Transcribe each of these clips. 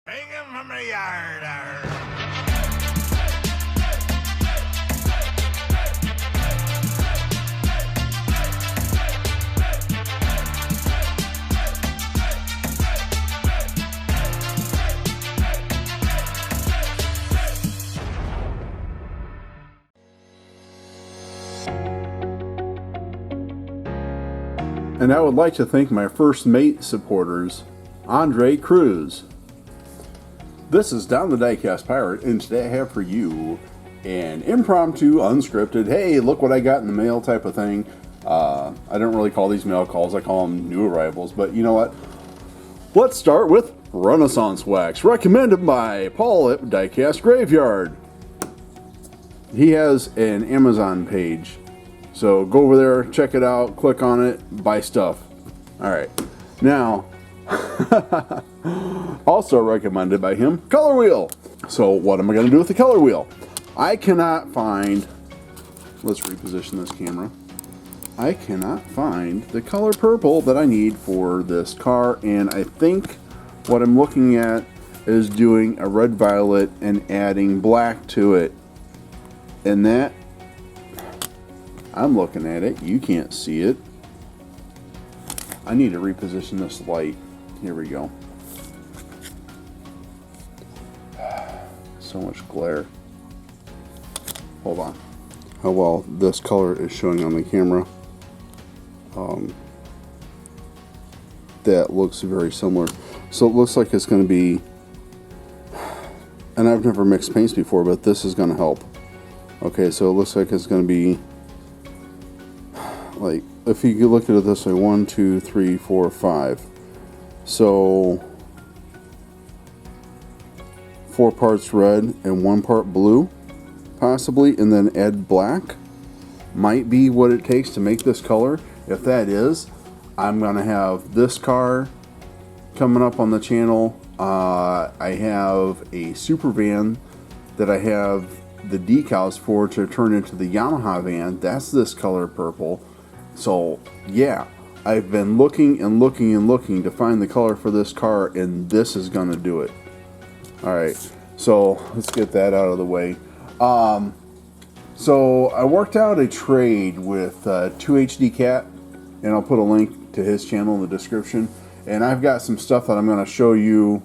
Bring him from the yard. And I would like to thank my first mate supporters, Andre Cruz. This is Down the Diecast Pirate, and today I have for you an impromptu, unscripted, hey, look what I got in the mail type of thing. I don't really call these mail calls, I call them new arrivals, but you know what? Let's start with Renaissance Wax, recommended by Paul at Diecast Graveyard. He has an Amazon page. So go over there, check it out, click on it, buy stuff. Alright, now, also recommended by him, Color Wheel. So what am I going to do with the Color Wheel? I cannot find, let's reposition this camera. I cannot find the color purple that I need for this car, and I think what I'm looking at is doing a red violet and adding black to it. And that, I'm looking at it. You can't see it. I need to reposition this light. Here we go. So much glare. Hold on. How well this color is showing on the camera. That looks very similar. So it looks like it's going to be, and I've never mixed paints before, but this is going to help. Okay, so it looks like it's going to be, like, if you look at it this way, 1, 2, 3, 4, 5. So 4 parts red and 1 part blue, possibly, and then add black. Might be what it takes to make this color. If that is, I'm gonna have this car coming up on the channel. I have a super van that I have the decals for to turn into the Yamaha van. That's this color purple. So yeah, I've been looking and looking and looking to find the color for this car, and this is gonna do it. Alright, so let's get that out of the way. So I worked out a trade with 2HD Cat, and I'll put a link to his channel in the description. And I've got some stuff that I'm gonna show you.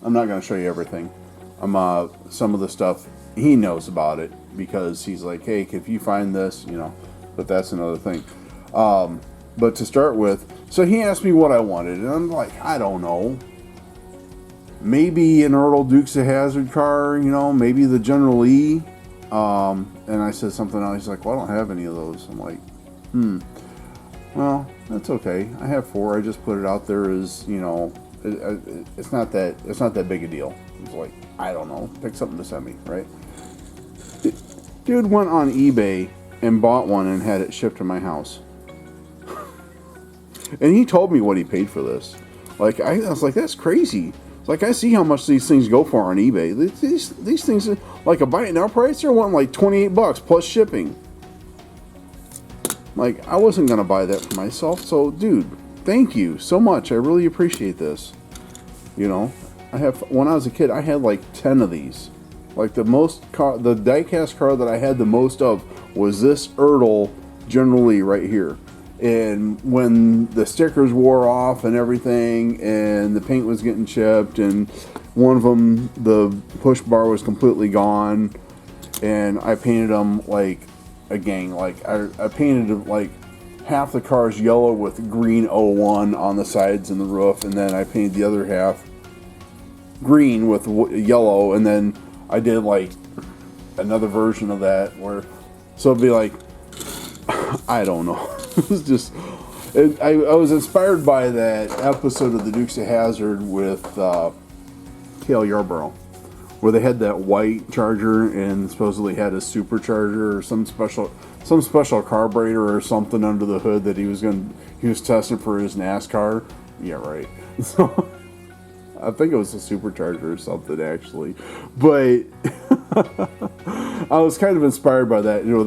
I'm not gonna show you everything. Some of the stuff he knows about it, because he's like, hey, if you find this, you know, but that's another thing. But to start with, so he asked me what I wanted, and I'm like, I don't know. Maybe an Earl Dukes of Hazzard car, you know, maybe the General E. And I said something else. He's like, well, I don't have any of those. I'm like, well, that's okay. I have 4. I just put it out there as, you know, it's not that big a deal. He's like, I don't know. Pick something to send me, right? Dude went on eBay and bought one and had it shipped to my house. And he told me what he paid for this. Like, I was like, that's crazy. It's like, I see how much these things go for on eBay. These things, like a buy it now price, they're wanting like $28 plus shipping. Like, I wasn't going to buy that for myself. So, dude, thank you so much. I really appreciate this. You know, when I was a kid, I had like 10 of these. Like, the diecast car that I had the most of was this Ertl Generally right here. And when the stickers wore off and everything, and the paint was getting chipped, and one of them, the push bar was completely gone, and I painted them like a gang. Like, I painted like half the cars yellow with green 01 on the sides and the roof, and then I painted the other half green with yellow, and then I did like another version of that where, so it'd be like, I don't know. It was just, I was inspired by that episode of the Dukes of Hazzard with Cale Yarborough, where they had that white Charger and supposedly had a supercharger or some special carburetor or something under the hood that he was testing for his NASCAR. Yeah, right. So I think it was a supercharger or something, actually. But I was kind of inspired by that. You know,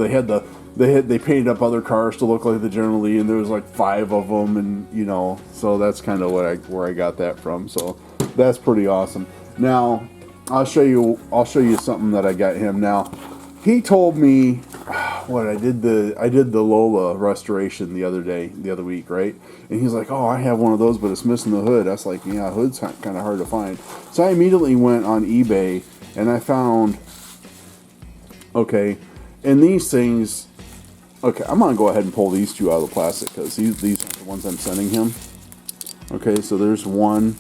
they painted up other cars to look like the General Lee, and there was like 5 of them, and you know, so that's kind of where I got that from. So that's pretty awesome. Now, I'll show you something that I got him. Now, he told me what I did the Lola restoration the other week, right? And he's like, "Oh, I have one of those, but it's missing the hood." I was like, "Yeah, hood's kind of hard to find." So I immediately went on eBay and I found, okay, and these things, okay, I'm gonna go ahead and pull these two out of the plastic because these are the ones I'm sending him. Okay, so there's one.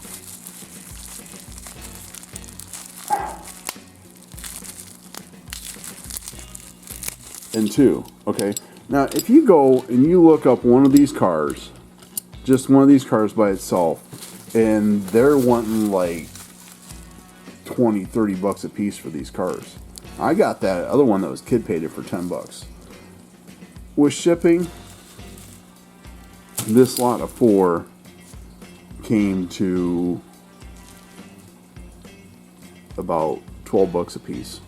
And two. Okay, now if you go and you look up one of these cars, just one of these cars by itself, and they're wanting like 20-30 bucks a piece for these cars. I got that other one that was kid paid it for 10 bucks. With shipping, this lot of 4 came to about 12 bucks a piece.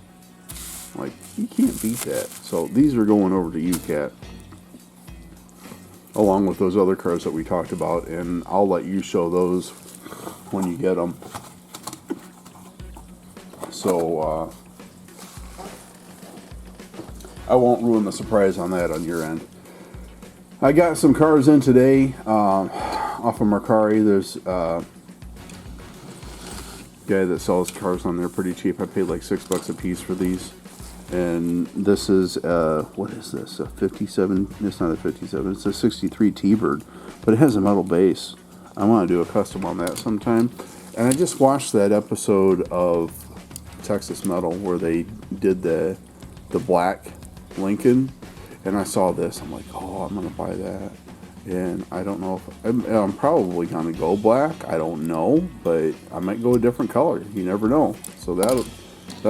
Like, you can't beat that. So these are going over to you, Cat, along with those other cars that we talked about, and I'll let you show those when you get them. So I won't ruin the surprise on that on your end. I got some cars in today off of Mercari. There's a guy that sells cars on there pretty cheap. I paid like $6 a piece for these. And this is, what is this? A 57? It's not a 57. It's a 63 T-Bird. But it has a metal base. I want to do a custom on that sometime. And I just watched that episode of Texas Metal where they did the black Lincoln. And I saw this. I'm like, oh, I'm going to buy that. And I don't know if... I'm probably going to go black. I don't know. But I might go a different color. You never know. So that'll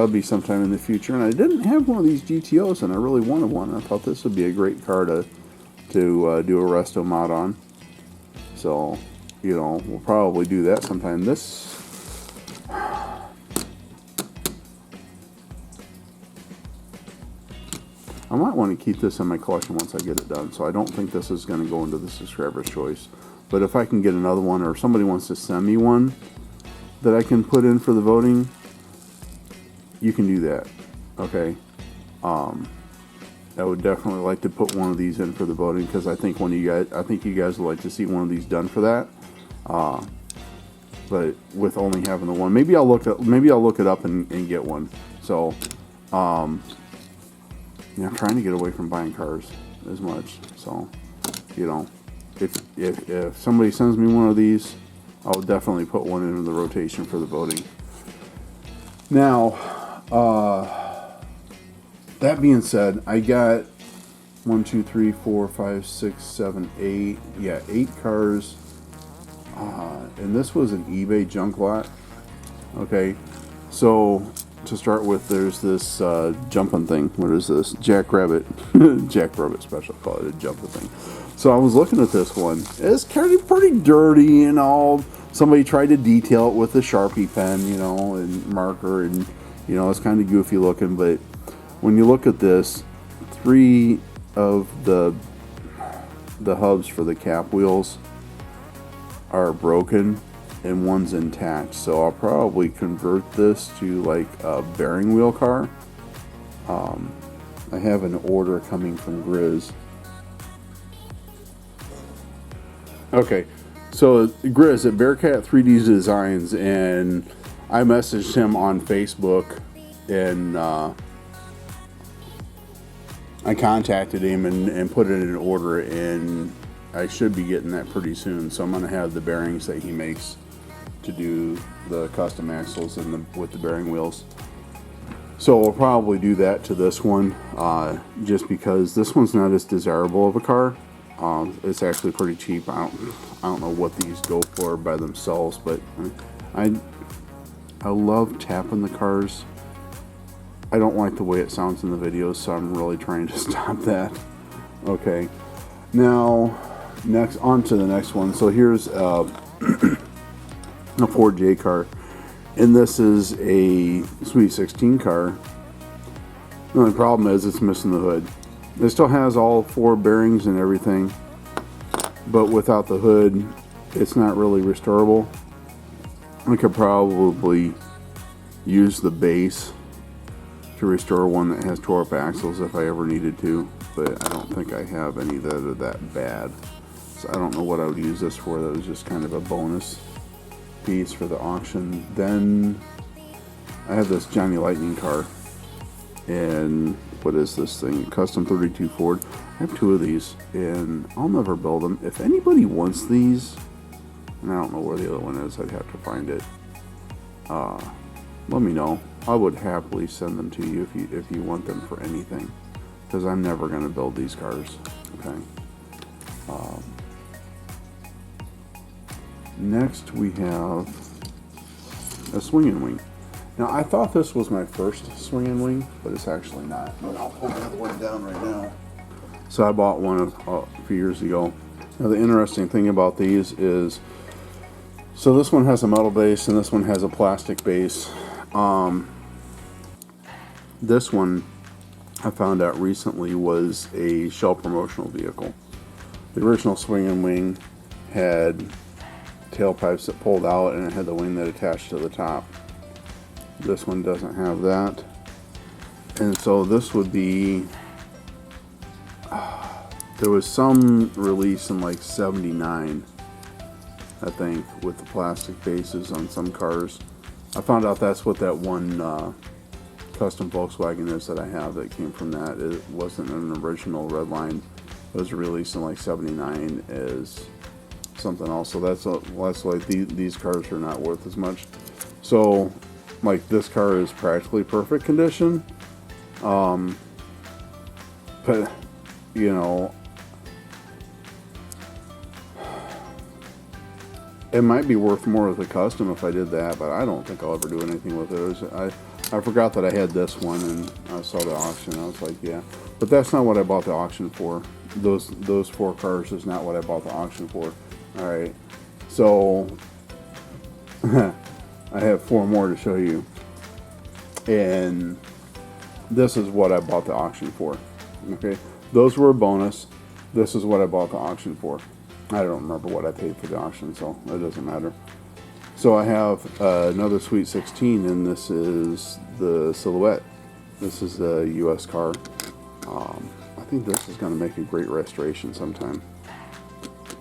be sometime in the future. And I didn't have one of these GTOs, and I really wanted one. I thought this would be a great car to do a resto mod on. So, you know, we'll probably do that sometime. This, I might want to keep this in my collection once I get it done. So I don't think this is going to go into the subscriber's choice. But if I can get another one, or if somebody wants to send me one that I can put in for the voting, you can do that. Okay. I would definitely like to put one of these in for the voting because I think you guys would like to see one of these done for that. But with only having the one, maybe I'll look it up and get one. So, yeah, I'm trying to get away from buying cars as much. So, you know, if somebody sends me one of these, I'll definitely put one into the rotation for the voting. Now, that being said, I got 1, 2, 3, 4, 5, 6, 7, 8. Yeah, 8 cars. And this was an eBay junk lot. Okay, so to start with, there's this jumping thing. What is this? Jackrabbit. Jackrabbit special. Call it a jumping thing. So I was looking at this one. It's pretty dirty and all. Somebody tried to detail it with a Sharpie pen, you know, and marker, and you know, it's kind of goofy looking. But when you look at this, 3 of the hubs for the cap wheels are broken and one's intact. So I'll probably convert this to like a bearing wheel car. I have an order coming from Grizz. Okay. So Grizz at Bearcat 3D Designs, and I messaged him on Facebook, and I contacted him and put it in an order, and I should be getting that pretty soon. So I'm going to have the bearings that he makes to do the custom axles and with the bearing wheels. So we'll probably do that to this one, just because this one's not as desirable of a car. It's actually pretty cheap. I don't know what these go for by themselves, but I love tapping the cars. I don't like the way it sounds in the videos, so I'm really trying to stop that. Okay, now on to the next one. So here's a Ford J car, and this is a Sweet 16 car. The only problem is it's missing the hood. It still has all 4 bearings and everything, but without the hood, it's not really restorable. I could probably use the base to restore one that has tore up axles if I ever needed to, but I don't think I have any that are that bad. So I don't know what I would use this for. That was just kind of a bonus piece for the auction. Then I have this Johnny Lightning car, and what is this thing? Custom 32 Ford. I have 2 of these, and I'll never build them. If anybody wants these, and I don't know where the other one is, I'd have to find it. Let me know. I would happily send them to you if you want them for anything, because I'm never going to build these cars. Okay. Next we have a swinging wing. Now I thought this was my first swinging wing, but it's actually not. I'll pull the other one down right now. So I bought one a few years ago. Now the interesting thing about these is, so this one has a metal base and this one has a plastic base. This one I found out recently was a Shell promotional vehicle. The original swinging wing had tailpipes that pulled out and it had the wing that attached to the top. This one doesn't have that, and so this would be there was some release in like 79, I think, with the plastic bases on some cars. I found out that's what that one custom Volkswagen is that I have that came from that. It wasn't an original Redline. It was released in like 79 as something else. So that's like these cars are not worth as much. So like this car is practically perfect condition, but you know, it might be worth more as a custom if I did that, but I don't think I'll ever do anything with it. I forgot that I had this one, and I saw the auction. I was like, yeah, but that's not what I bought the auction for. Those 4 cars is not what I bought the auction for. All right, so I have 4 more to show you, and this is what I bought the auction for. Okay, those were a bonus. This is what I bought the auction for. I don't remember what I paid for the auction, so it doesn't matter. So I have another Sweet 16, and this is the Silhouette. This is a U.S. car. I think this is going to make a great restoration sometime.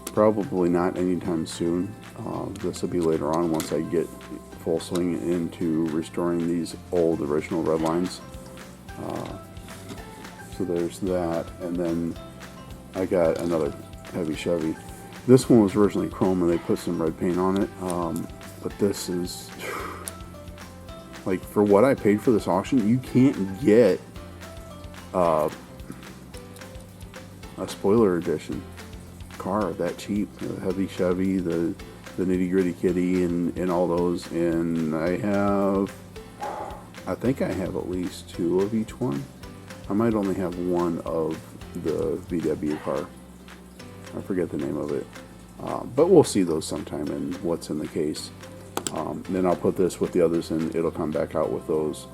Probably not anytime soon. This will be later on once I get full swing into restoring these old original Redlines. So there's that, and then I got another heavy Chevy. This one was originally chrome and they put some red paint on it, but this is like, for what I paid for this auction, you can't get a spoiler edition car that cheap. The heavy Chevy, the nitty gritty kitty, and all those. And I think I have at least 2 of each one. I might only have 1 of the VW car. I forget the name of it, but we'll see those sometime and what's in the case. Then I'll put this with the others and it'll come back out with those.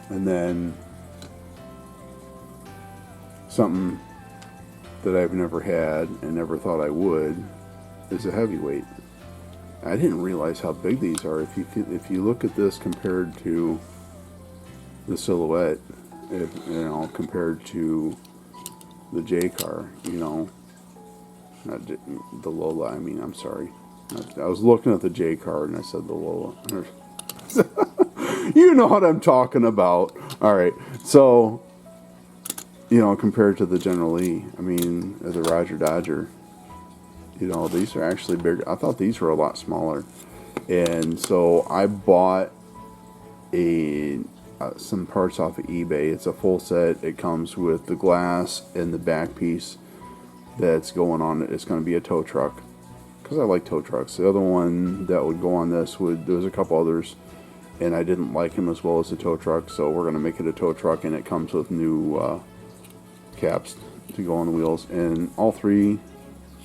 And then something that I've never had and never thought I would is a heavyweight. I didn't realize how big these are. If you look at this compared to the Silhouette, compared to the J car, not the Lola. I mean, I'm sorry. I was looking at the J car and I said the Lola. You know what I'm talking about. All right, so compared to the General Lee, I mean, the Roger Dodger, these are actually bigger. I thought these were a lot smaller, and so I bought some parts off of eBay. It's a full set. It comes with the glass and the back piece that's going on it. It's going to be a tow truck because I like tow trucks. The other one that would go on this there was a couple others, and I didn't like him as well as the tow truck, so we're going to make it a tow truck, and it comes with new caps to go on the wheels, and all three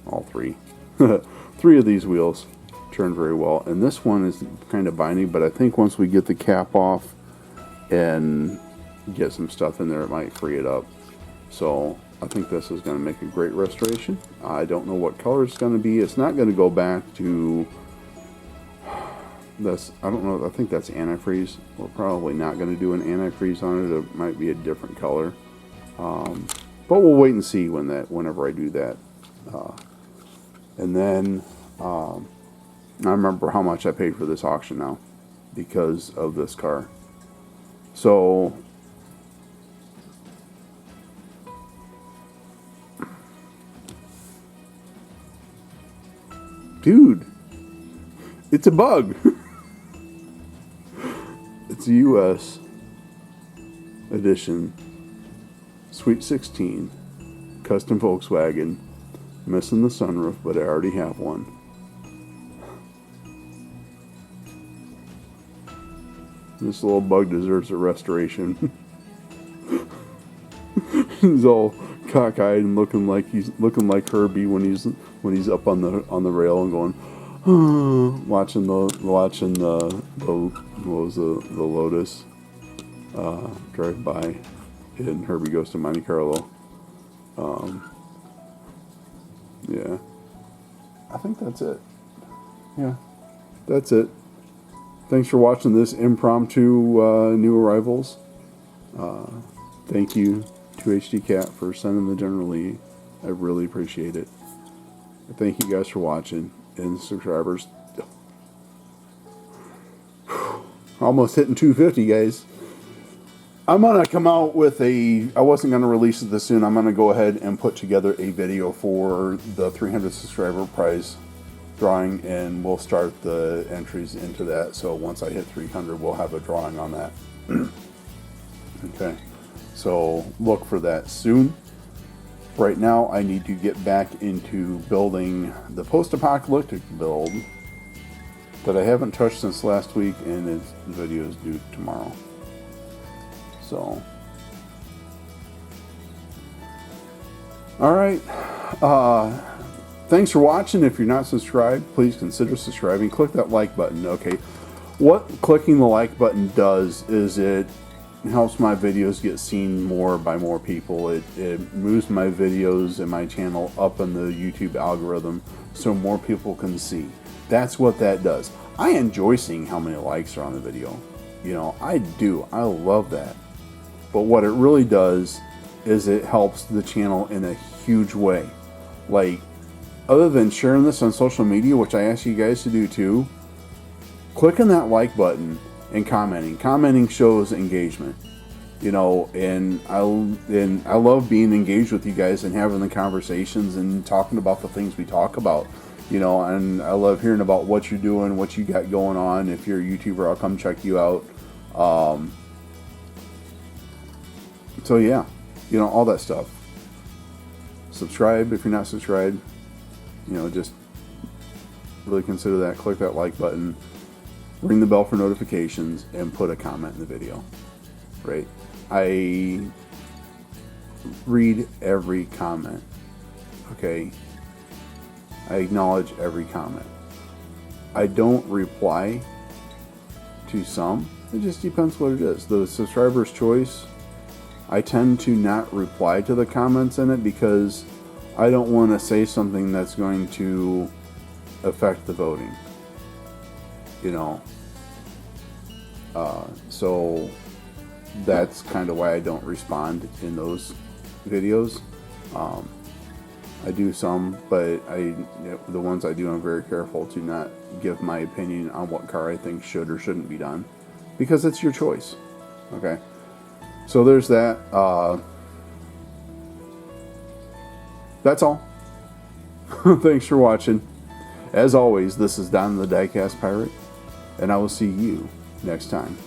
3 of these wheels turn very well, and this one is kind of binding, but I think once we get the cap off and get some stuff in there, it might free it up. So I think this is going to make a great restoration. I don't know what color it's going to be. It's not going to go back to I don't know, I think that's antifreeze. We're probably not going to do an antifreeze on it. It might be a different color. But we'll wait and see whenever I do that. And then I remember how much I paid for this auction now because of this car. So dude, it's a bug. It's a US edition Sweet 16 custom Volkswagen. Missing the sunroof, but I already have one. This little bug deserves a restoration. He's all cockeyed and looking like Herbie when he's up on the rail and going, watching the Lotus drive by, and Herbie Goes to Monte Carlo. Yeah, I think that's it. Yeah, that's it. Thanks for watching this impromptu new arrivals. Thank you to HD Cat for sending the General Lee. I really appreciate it. Thank you guys for watching, and subscribers. Almost hitting 250, guys. I'm going to come out with I wasn't going to release it this soon. I'm going to go ahead and put together a video for the 300 subscriber prize drawing, and we'll start the entries into that. So once I hit 300, we'll have a drawing on that. Okay. So look for that soon. Right now, I need to get back into building the post-apocalyptic build that I haven't touched since last week, and the video is due tomorrow. So, alright, thanks for watching. If you're not subscribed, please consider subscribing. Click that like button. Okay, what clicking the like button does is it helps my videos get seen more by more people. It moves my videos and my channel up in the YouTube algorithm so more people can see. That's what that does. I enjoy seeing how many likes are on the video. You know, I do. I love that. But what it really does is it helps the channel in a huge way. Like, other than sharing this on social media, which I ask you guys to do too, clicking that like button and commenting. Commenting shows engagement. You know, and I love being engaged with you guys and having the conversations and talking about the things we talk about. You know, and I love hearing about what you're doing, what you got going on. If you're a YouTuber, I'll come check you out. So yeah, you know, all that stuff. Subscribe if you're not subscribed. You know, just really consider that. Click that like button, ring the bell for notifications, and put a comment in the video. Right? I read every comment. Okay? I acknowledge every comment. I don't reply to some. It just depends what it is. The subscriber's choice. I tend to not reply to the comments in it because I don't want to say something that's going to affect the voting. You know. So that's kind of why I don't respond in those videos. I do some, but the ones I do, I'm very careful to not give my opinion on what car I think should or shouldn't be done, because it's your choice. Okay, so there's that. That's all. Thanks for watching. As always, this is Don the Diecast Pirate, and I will see you next time.